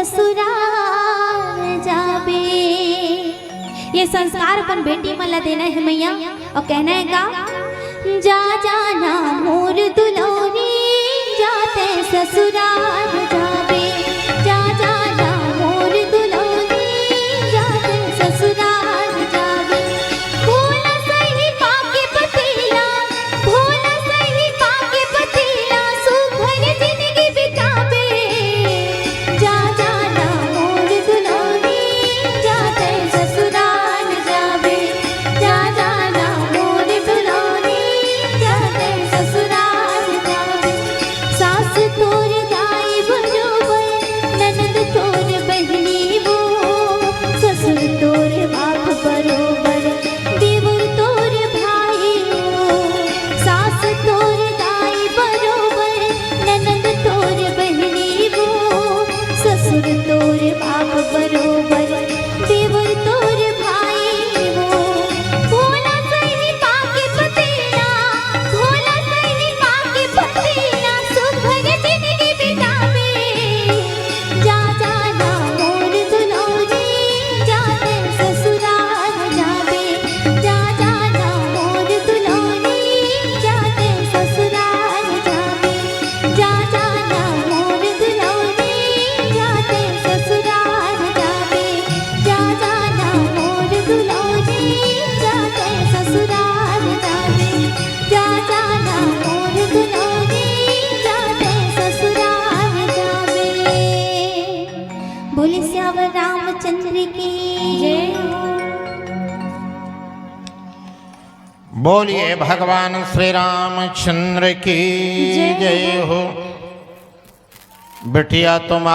ससुराल जाबे। ये संस्कार अपन बेटी मला देना है मैया और कहना है का जा जाना मोर दुलोरी जाते ससुराल जाबे। जा जाना मोर दुलोरी जाते ससुराल जाबे। भोला सही पाके पतीला भोला सही पाके पतीला सुघर जिंदगी बिताबे। जा जाना मोर दुलोरी जाते ससुराल जाबे। जा जाना मोर दुलोरी जाते ससुराल जाबे। सास तोर दाई बरोबर ननद तोर बहनी वो ससुर तोर बाप बरोबर देवर तोर भाई वो। सास तोर दाई बरोबर ननद तोर बहनी वो ससुर तोर बाप बरोबर देवर तोर भाई वो। भोला सही पाके पतीला भोला सही पाके पतीला सुघर जिंदगी बिताबे। जा जाना मोर दुलोरी जाते ससुराल जाबे। जा जाना मोर दुलोरी जाते ससुराल जाबे। जा जाना मोर दुलोरी जाते ससुराल जाबे। जा जाना मोर दुलोरी जाते ससुराल जाबे। जा जाना मोर दुलोरी जाते ससुराल जाबे। बोले श्यावर रामचंद्र की जय। बोलिए भगवान श्री रामचंद्र की जय जय हो। बिटिया तुम